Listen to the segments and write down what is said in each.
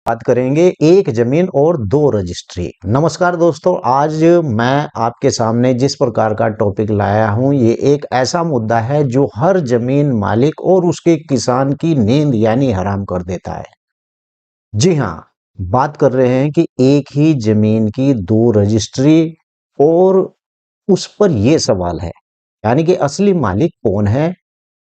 बात करेंगे एक जमीन और दो रजिस्ट्री। नमस्कार दोस्तों, आज मैं आपके सामने जिस प्रकार का टॉपिक लाया हूं, ये एक ऐसा मुद्दा है जो हर जमीन मालिक और उसके किसान की नींद यानी हराम कर देता है। जी हाँ, बात कर रहे हैं कि एक ही जमीन की दो रजिस्ट्री और उस पर ये सवाल है यानी कि असली मालिक कौन है।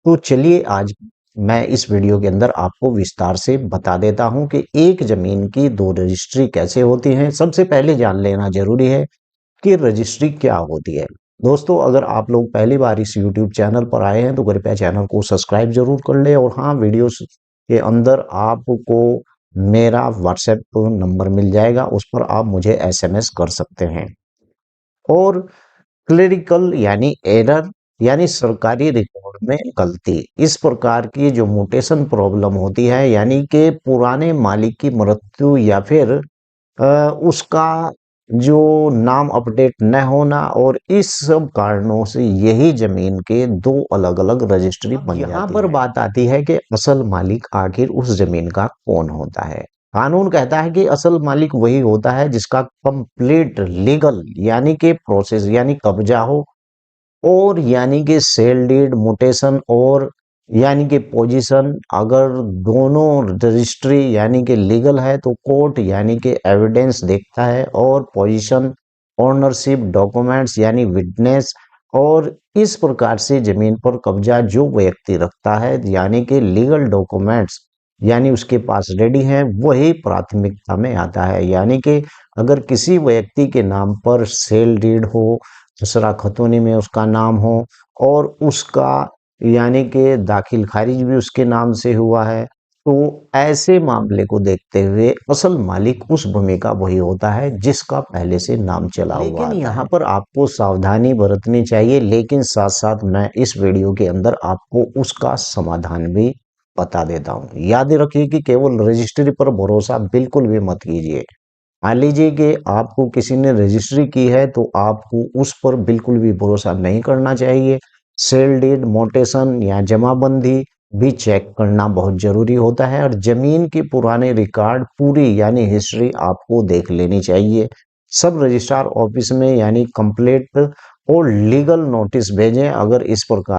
तो चलिए आज मैं इस वीडियो के अंदर आपको विस्तार से बता देता हूं कि एक जमीन की दो रजिस्ट्री कैसे होती हैं। सबसे पहले जान लेना जरूरी है कि रजिस्ट्री क्या होती है। दोस्तों, अगर आप लोग पहली बार इस YouTube चैनल पर आए हैं तो कृपया चैनल को सब्सक्राइब जरूर कर ले। और हाँ, वीडियोस के अंदर आपको मेरा व्हाट्सएप नंबर मिल जाएगा, उस पर आप मुझे SMS कर सकते हैं। और क्लेरिकल यानी एरर यानी सरकारी रिकॉर्ड में गलती, इस प्रकार की जो म्यूटेशन प्रॉब्लम होती है यानी कि पुराने मालिक की मृत्यु या फिर उसका जो नाम अपडेट न होना, और इस सब कारणों से यही जमीन के दो अलग अलग रजिस्ट्री बन जाती है। यहाँ पर बात आती है कि असल मालिक आखिर उस जमीन का कौन होता है। कानून कहता है कि असल मालिक वही होता है जिसका कंप्लीट लीगल यानी कि प्रोसेस यानी कब्जा हो, और यानी कि सेल डीड म्यूटेशन और यानी कि पोजीशन, अगर दोनों रजिस्ट्री यानी कि लीगल है तो कोर्ट यानी कि एविडेंस देखता है, और पोजीशन ओनरशिप डॉक्यूमेंट्स यानी विटनेस। और इस प्रकार से जमीन पर कब्जा जो व्यक्ति रखता है यानी कि लीगल डॉक्यूमेंट्स यानी उसके पास रेडी हैं, वही प्राथमिकता में आता है। यानी कि अगर किसी व्यक्ति के नाम पर सेल डीड हो, दूसरा खतौनी में उसका नाम हो, और उसका यानी कि दाखिल खारिज भी उसके नाम से हुआ है, तो ऐसे मामले को देखते हुए असल मालिक उस भूमि का वही होता है जिसका पहले से नाम चला हुआ है। लेकिन यहाँ पर आपको सावधानी बरतनी चाहिए, लेकिन साथ साथ मैं इस वीडियो के अंदर आपको उसका समाधान भी बता देता हूँ। याद रखिए कि केवल रजिस्ट्री पर भरोसा बिल्कुल भी मत कीजिए। मान लीजिए कि आपको किसी ने रजिस्ट्री की है तो आपको उस पर बिल्कुल भी भरोसा नहीं करना चाहिए। सेल डीड मोटेशन या जमाबंदी भी चेक करना बहुत जरूरी होता है, और जमीन के पुराने रिकॉर्ड पूरी यानी हिस्ट्री आपको देख लेनी चाहिए। सब रजिस्ट्रार ऑफिस में यानी कंप्लीट और लीगल नोटिस भेजें अगर इस प्रकार